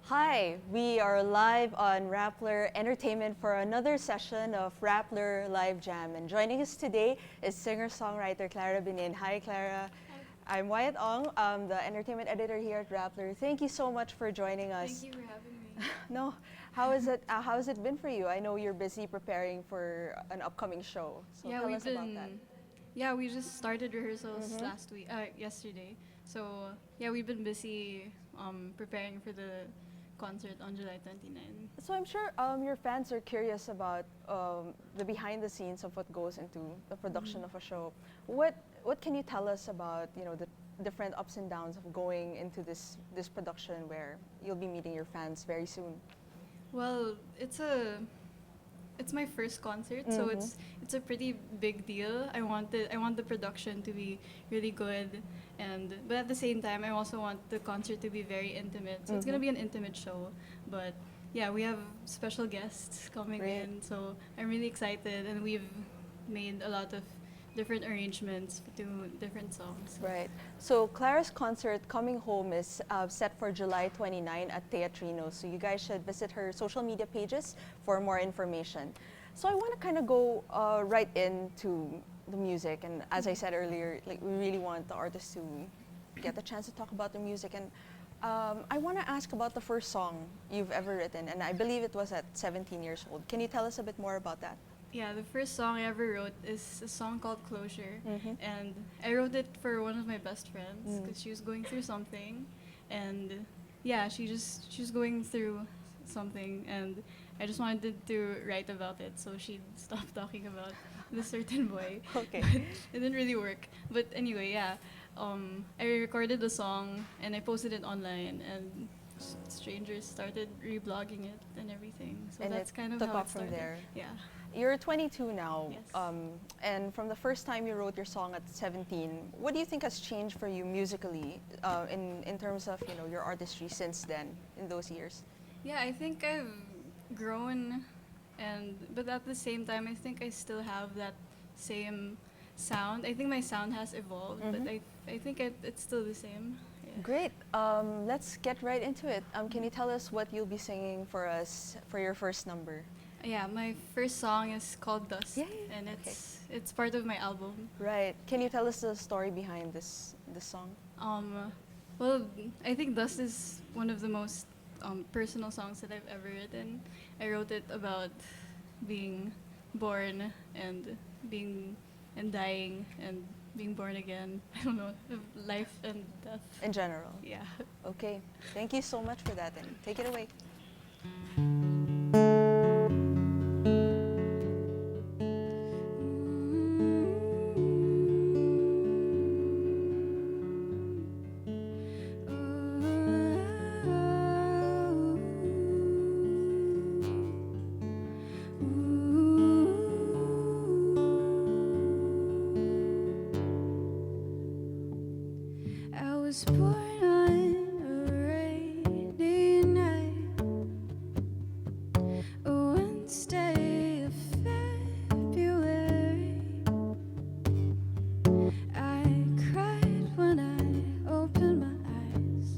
Hi, we are live on Rappler Entertainment for another session of Rappler Live Jam. And joining us today is singer-songwriter Clara Benin. Hi, Clara. I'm Wyatt Ong, the entertainment editor here at Rappler. Thank you so much for joining us. Thank you for having me. No, how is it? How has it been for you? I know you're busy preparing for an upcoming show. So tell us about that. Yeah, we just started rehearsals yesterday. So yeah, we've been busy preparing for the concert on July 29. So I'm sure your fans are curious about the behind the scenes of what goes into the production of a show. What can you tell us about the different ups and downs of going into this production where you'll be meeting your fans very soon? Well, it's my first concert, so it's a pretty big deal. I want the production to be really good, but at the same time, I also want the concert to be very intimate. So it's gonna be an intimate show, but yeah, we have special guests coming in, so I'm really excited, and we've made a lot of different arrangements to different songs. Right. So Clara's concert Coming Home is set for July 29 at Teatrino. So you guys should visit her social media pages for more information. So I want to kind of go right into the music. And as I said earlier, like we really want the artists to get the chance to talk about the music. And I want to ask about the first song you've ever written. And I believe it was at 17 years old. Can you tell us a bit more about that? Yeah, the first song I ever wrote is a song called Closure, and I wrote it for one of my best friends because she was going through something, and yeah, she was going through something, and I just wanted to write about it, so she'd stop talking about this certain boy. Okay. But it didn't really work. But anyway, yeah, I recorded the song and I posted it online, and strangers started reblogging it and everything. So And that's it kind of took how off it from started. there. Yeah. You're 22 now, Yes. and from the first time you wrote your song at 17, what do you think has changed for you musically in terms of your artistry since then, in those years? Yeah, I think I've grown, but at the same time, I think I still have that same sound. I think my sound has evolved, but I think it's still the same. Yeah. Great. Let's get right into it. Can you tell us what you'll be singing for us for your first number? Yeah, my first song is called Dust, Yeah, and it's part of my album. Right. Can you tell us the story behind this song? Well, I think Dust is one of the most personal songs that I've ever written. I wrote it about being born and dying and being born again. I don't know, of life and death. In general. Yeah. Okay. Thank you so much for that, and take it away. I was born on a rainy night, a Wednesday of February. I cried when I opened my eyes.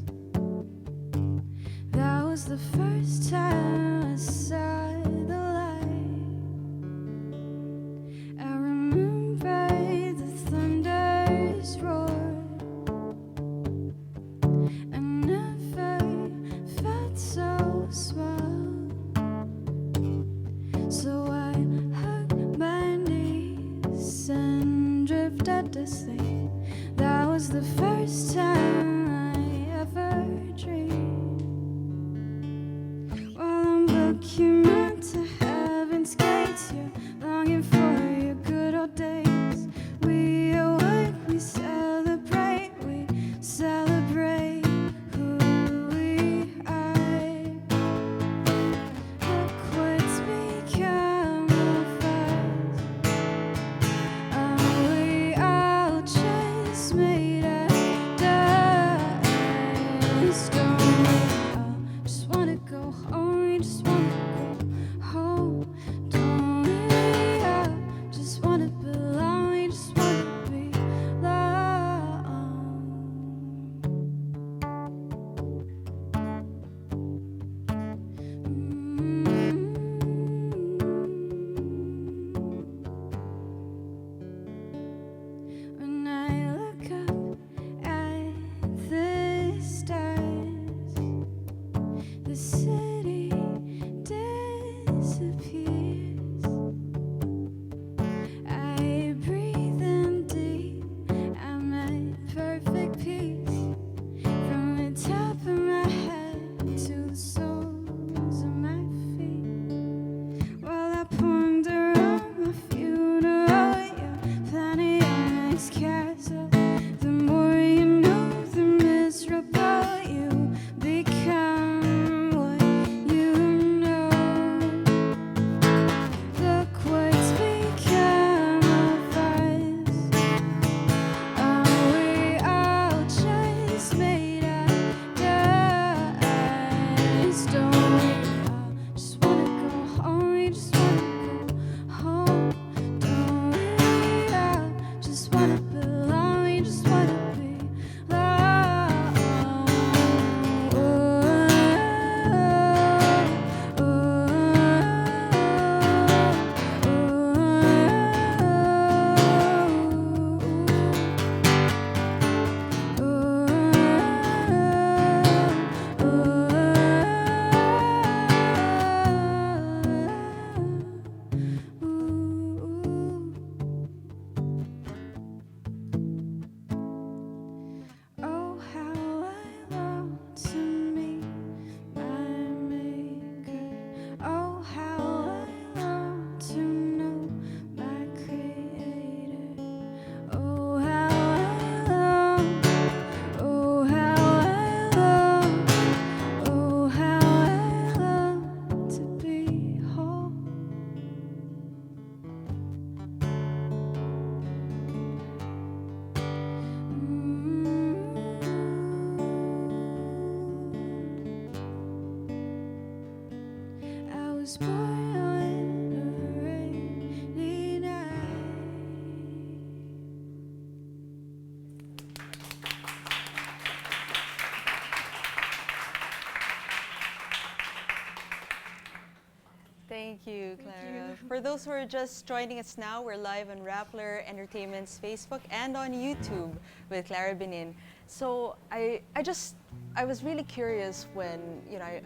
That was the first time I saw the light. I remember the thunder's roar. I never felt so small, so I hugged my knees and drifted to sleep. That was the first time I ever dreamed. While I'm looking up to heaven's gates, you're longing for your good old days. We awake, we celebrate who we are. Look what's become of us. Are we all just made of dust? Don't was born on a rainy night. Thank you, Clara. you. For those who are just joining us now, we're live on Rappler Entertainment's Facebook and on YouTube with Clara Benin. So I was really curious when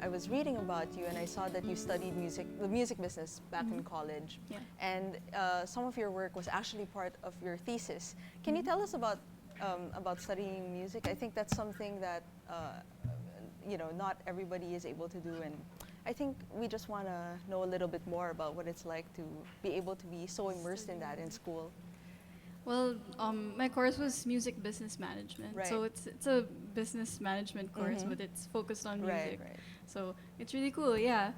I was reading about you and I saw that you studied the music business back in college, Yeah. and some of your work was actually part of your thesis. Can you tell us about studying music? I think that's something that not everybody is able to do, and I think we just want to know a little bit more about what it's like to be able to be so immersed in that in school. Well, my course was music business management, Right. so it's a business management course, Mhm. but it's focused on Right, music. right. So it's really cool, yeah.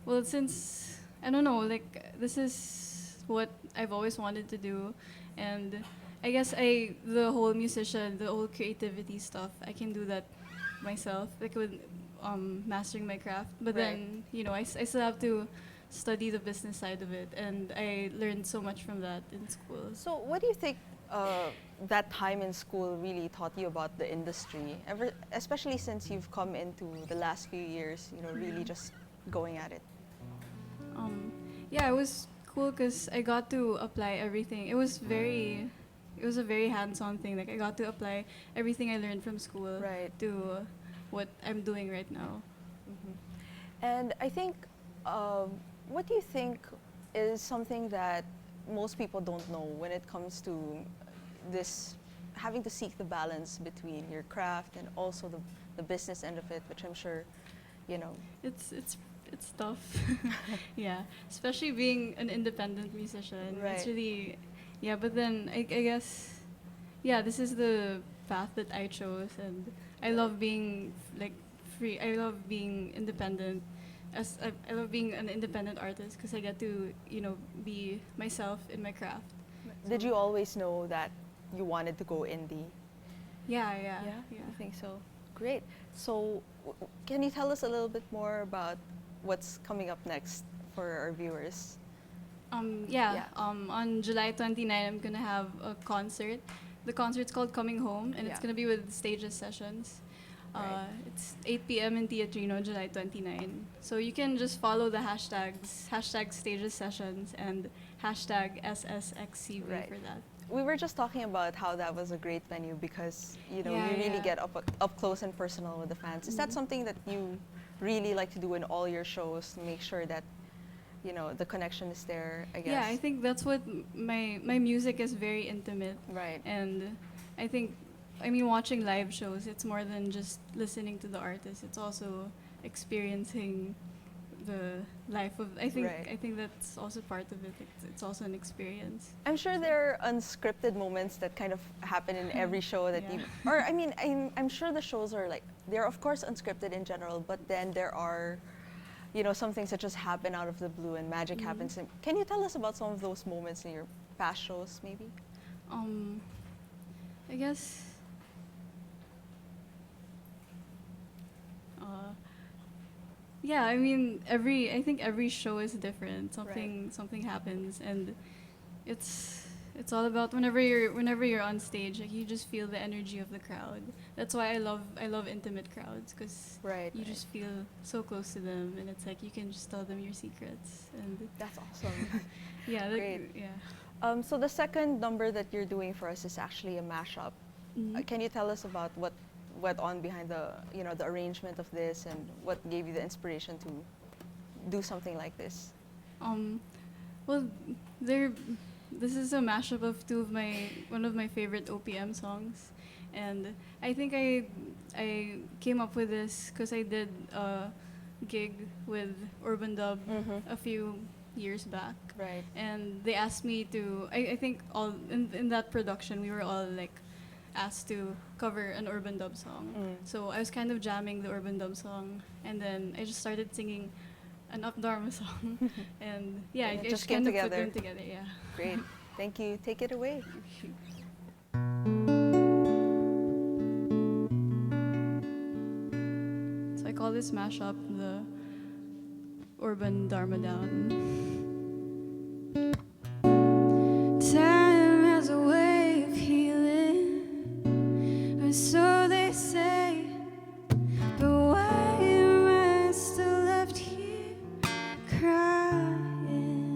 Well, since I don't know, like this is what I've always wanted to do, and I guess the whole musician, the whole creativity stuff, I can do that myself, like with mastering my craft. But Right. then I still have to study the business side of it, and I learned so much from that in school. So, what do you think that time in school really taught you about the industry? Especially since you've come into the last few years, really just going at it. Um, yeah, it was cool because I got to apply everything. It was a very hands-on thing. Like I got to apply everything I learned from school Right. to what I'm doing right now. Mhm. And I think, what do you think is something that most people don't know when it comes to this having to seek the balance between your craft and also the business end of it, which I'm sure, you know. It's tough. Yeah, especially being an independent musician. Right. It's really, yeah. But then I guess, yeah, this is the path that I chose, and I love being like free. I love being independent. I love being an independent artist because I get to be myself in my craft. Did you always know that you wanted to go indie? Yeah, yeah, I think so. Great. So, can you tell us a little bit more about what's coming up next for our viewers? Yeah. On July 29, I'm gonna have a concert. The concert's called Coming Home, and Yeah. it's gonna be with Stages Sessions. Right. It's 8 p.m. in Teatrino, July 29. So you can just follow the hashtags, hashtag Stages Sessions and hashtag SSXCV Right. for that. We were just talking about how that was a great venue because you Yeah, really yeah. get up close and personal with the fans. Is that Mhm. something that you really like to do in all your shows to make sure that the connection is there? I guess. Yeah, I think that's what my music is very intimate. Right. And I mean, watching live shows, it's more than just listening to the artist. It's also experiencing the life of. Right. I think that's also part of it. It's also an experience. I'm sure there are unscripted moments that kind of happen in every show that Yeah. you. Or I mean, I'm sure the shows are like they're of course unscripted in general, but then there are, some things that just happen out of the blue and magic Mhm. happens. Can you tell us about some of those moments in your past shows, maybe? I guess. Uh, yeah, I mean, I think every show is different. Something happens, and it's all about whenever you're on stage, like you just feel the energy of the crowd. That's why I love intimate crowds because Right. you just feel so close to them, and it's like you can just tell them your secrets, and That's awesome. yeah, Great. yeah. So the second number that you're doing for us is actually a mashup. Mhm. Can you tell us about what went on behind the arrangement of this and what gave you the inspiration to do something like this? Well, this is a mashup of one of my favorite OPM songs, and I think I came up with this because I did a gig with Urban Dub Mhm. a few years back, Right. and they asked me to. I think all in that production we were all like asked to cover an Urban Dub song. Mm. So I was kind of jamming the Urban Dub song, and then I just started singing an Up Dharma song, and yeah, And I it just just came kind of put together. them together. Yeah. Great. Thank you. Take it away. So I call this mashup the Urban Darmadam. Time has a way of healing, or so they say. But why am I still left here crying?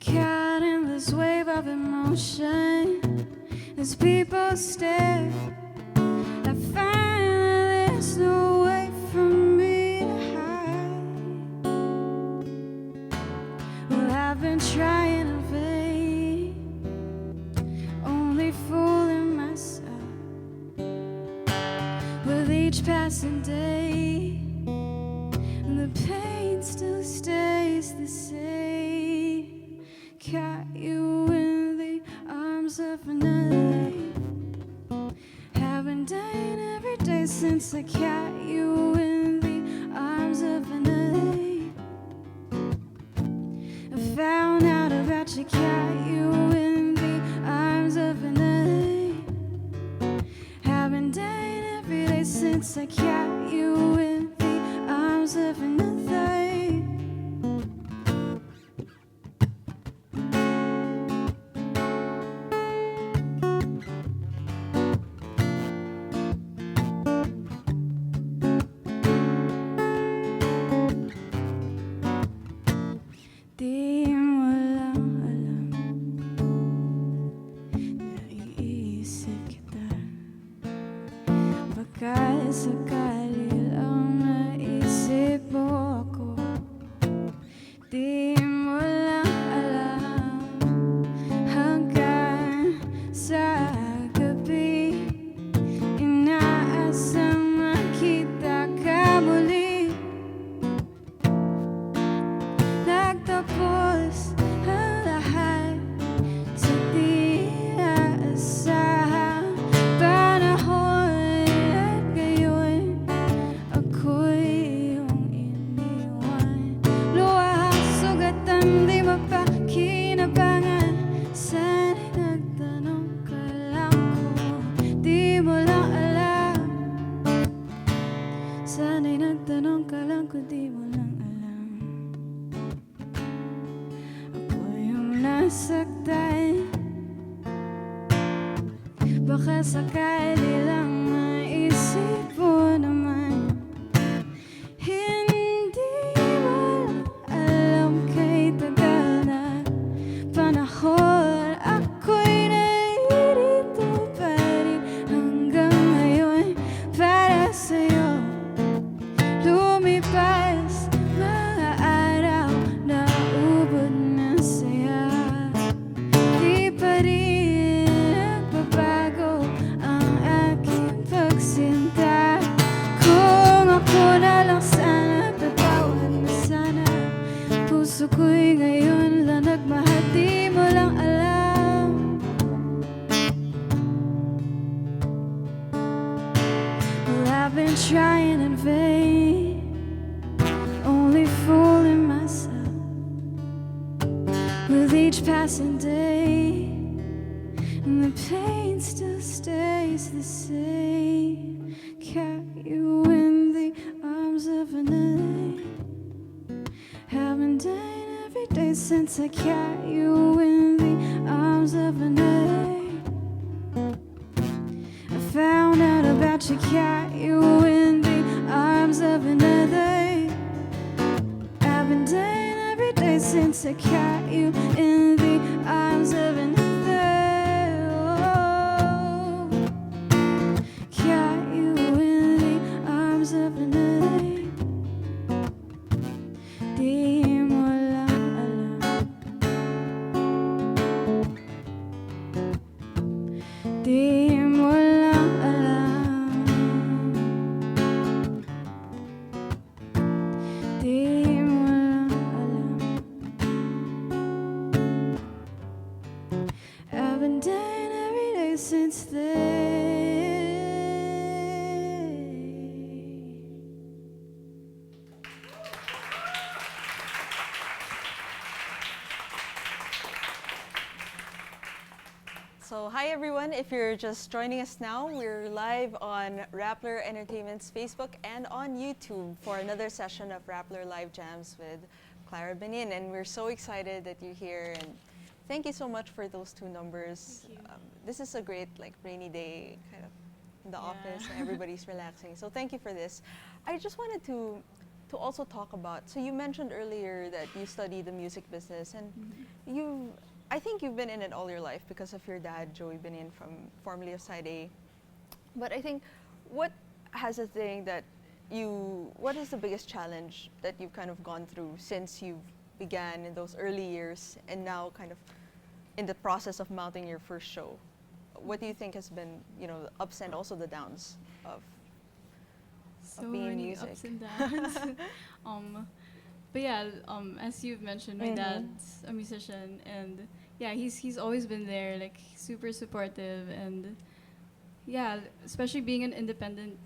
Caught in this wave of emotion as people stare. I find that there's no way for me to hide. Well, I've been trying in vain, only fooling myself with each passing day, and the pain still stays the same. Caught you in the arms of another. Haven't done every day since I caught you in the arms of another. I found out about you, caught you in the arms of another. Haven't done every day since I caught you in the arms of another. Di mo lang alam, naiisip kita. Baka sakali lang maisip mo ako. Di mo lang alam, hanggang sa gabi inaasang makita ka muli. Nagtapos ang lahat sa di aasahang panahon, at ngayon ako'y iyong iniwan. Luwahang sugatan, di mapakinabangan. Sana'y nagtanong ka lang kung di mo lang alam. Sana'y nagtanong ka lang kung di mo lang alam. Ako yung nasaktan, baka sakali lang maisip mo naman. Hindi mo alam, kay tagal na panahon ako'y naririto pa rin hanggang ngayon para sa'yo. Lumipas mga araw, naubod ng saya. Di pa rin nagbabago ang aking pagsinta. Kung ako na lang sana, tatawad na sana. Puso ko'y ngayon lang nagmahal, di mo lang alam. Well, I've been trying in vain, only fooling myself with each passing day, and the pain still stays the same. Caught you in the arms of another. Haven't done every day since I caught you in the arms of another. I found out about you, caught you in the arms of another. I've been done every day since I caught you in the arms of another. Oh, caught you in the arms of another. Di mo lang alam, di mo lang alam, di mo lang alam. I've been dying every day since then. So, hi everyone. If you're just joining us now, we're live on Rappler Entertainment's Facebook and on YouTube for another session of Rappler Live Jams with Clara Benin. And we're so excited that you're here. And thank you so much for those two numbers. Thank you. This is a great, like, rainy day kind of in the Yeah. office. And everybody's relaxing. So, thank you for this. I just wanted to also talk about. So, you mentioned earlier that you study the music business, and you. I think you've been in it all your life because of your dad, Joey Benin, from formerly of Side A. But I think, what has a thing that what is the biggest challenge that you've kind of gone through since you began in those early years and now kind of in the process of mounting your first show? What do you think has been, the ups and also the downs of So being in many music? ups and downs. But yeah, as you've mentioned, my dad's a musician, and yeah, he's always been there, like super supportive, and yeah, especially being an independent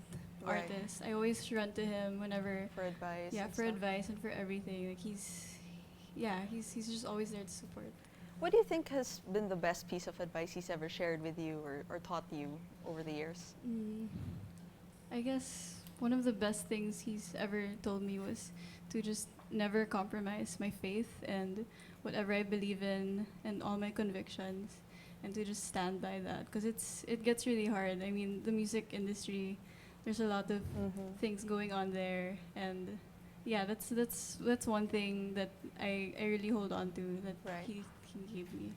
Right. artist, I always run to him whenever, For advice? yeah, and for stuff? advice and for everything. Like he's just always there to support. What do you think has been the best piece of advice he's ever shared with you or taught you over the years? I guess one of the best things he's ever told me was to just never compromise my faith and whatever I believe in and all my convictions, and to just stand by that, because it gets really hard. I mean, the music industry, there's a lot of things going on there, and yeah, that's one thing that I really hold on to, that Right. he gave me.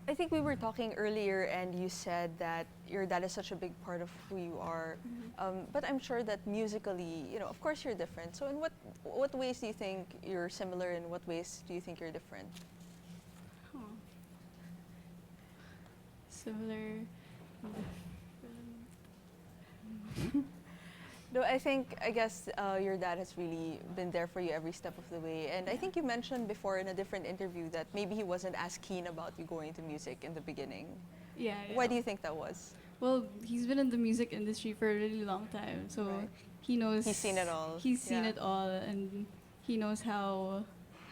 I think we were talking earlier, and you said that your dad is such a big part of who you are. But I'm sure that musically, of course you're different. So, in what ways do you think you're similar, and what ways do you think you're different? Huh. Similar. No, I guess your dad has really been there for you every step of the way. And I think you mentioned before in a different interview that maybe he wasn't as keen about you going to music in the beginning. Yeah, Why yeah. do you think that was? Well, he's been in the music industry for a really long time, so Right. he knows. He's seen it all. He's seen Yeah. it all, and he knows how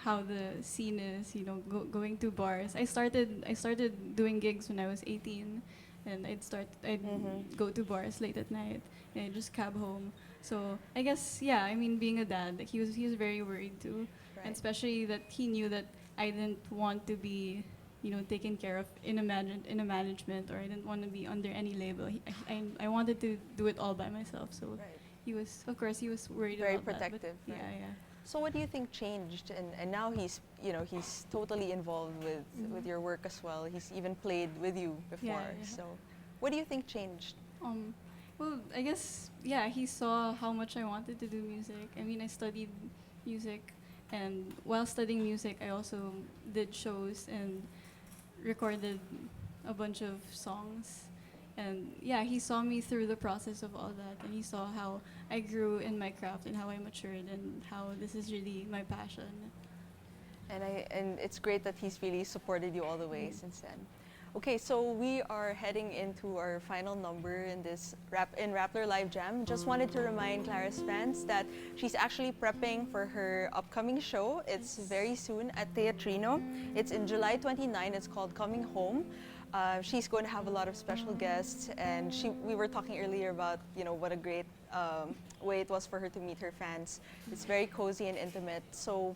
the scene is. Going to bars. I started doing gigs when I was 18, and I'd go to bars late at night, and I'd just cab home. So I guess, yeah. I mean, being a dad, like, he was very worried too, Right. and especially that he knew that I didn't want to be, taken care of in a management, or I didn't want to be under any label. I wanted to do it all by myself. So Right. he was worried Very about that. protective, But right? yeah. So what do you think changed? And now he's totally involved with your work as well. He's even played with you before. Yeah. So what do you think changed? Well, I guess, yeah, he saw how much I wanted to do music. I mean, I studied music, and while studying music, I also did shows and recorded a bunch of songs. And yeah, he saw me through the process of all that, and he saw how I grew in my craft and how I matured and how this is really my passion. And it's great that he's really supported you all the way since then. Okay, so we are heading into our final number in this Rappler Live Jam. Just wanted to remind Clara's fans that she's actually prepping for her upcoming show. It's very soon at Teatrino. It's in July 29. It's called Coming Home. She's going to have a lot of special guests, and we were talking earlier about what a great way it was for her to meet her fans. It's very cozy and intimate. So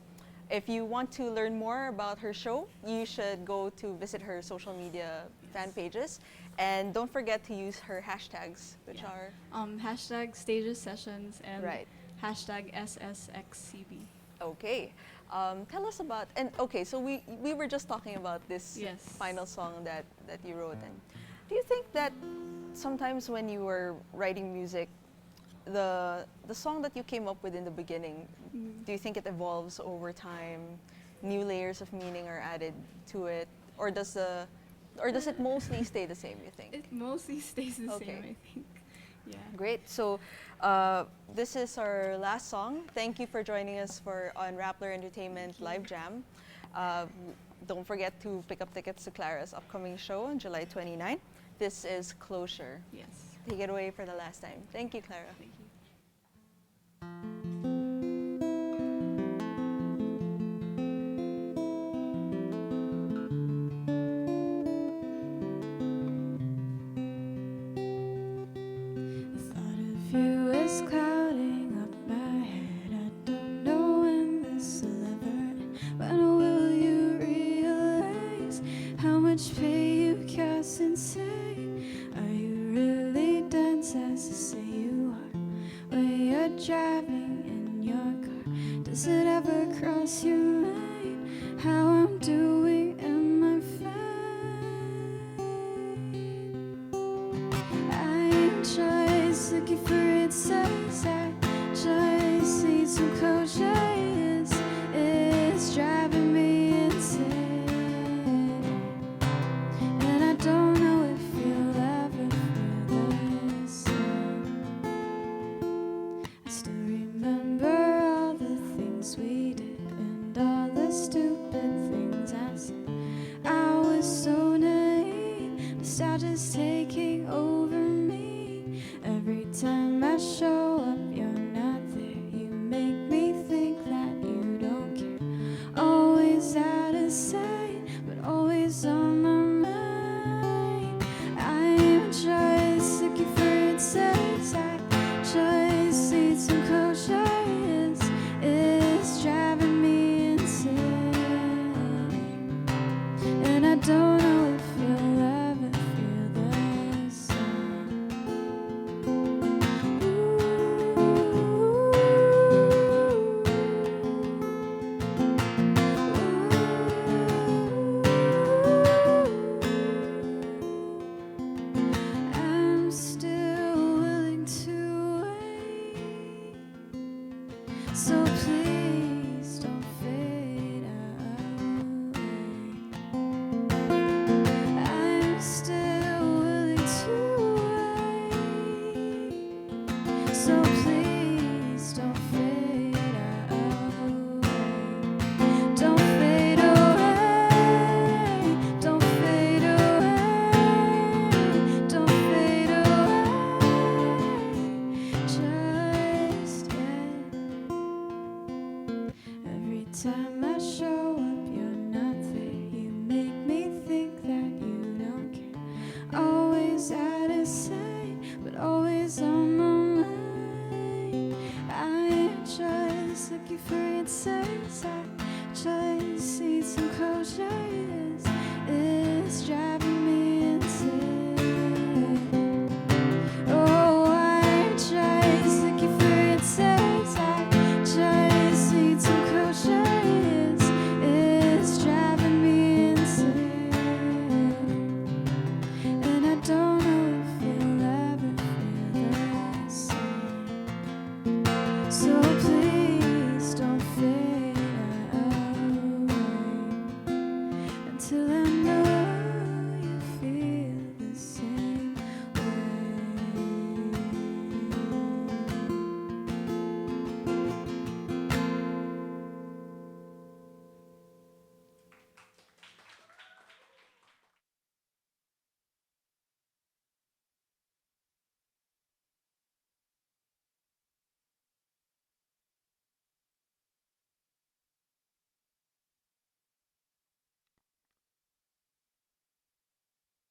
if you want to learn more about her show, you should go to visit her social media fan pages. And don't forget to use her hashtags, which are... Hashtag stages sessions and Right. hashtag SSXCB. Okay. Tell us about... so we were just talking about this Yes. final song that you wrote. And do you think that sometimes when you were writing music, the song that you came up with in the beginning, do you think it evolves over time? New layers of meaning are added to it, or does it mostly stay the same? You think? It mostly stays the Okay. same, I think. Yeah. Great. So this is our last song. Thank you for joining us on Rappler Entertainment Live Jam. Don't forget to pick up tickets to Clara's upcoming show on July 29. This is Closure. Yes. Take it away for the last time. Thank you, Clara. Thank you. much pay you cast insane. Are you really dense as to say you are? When you're driving in your car, does it ever cross your mind how I'm doing in my flight? I enjoy looking for answers. I just need some closure. It's driving me insane, and I don't know if you'll ever feel the same. I still remember all the things we did and all the stupid things I said. I was so naive, nostalgia's taking over.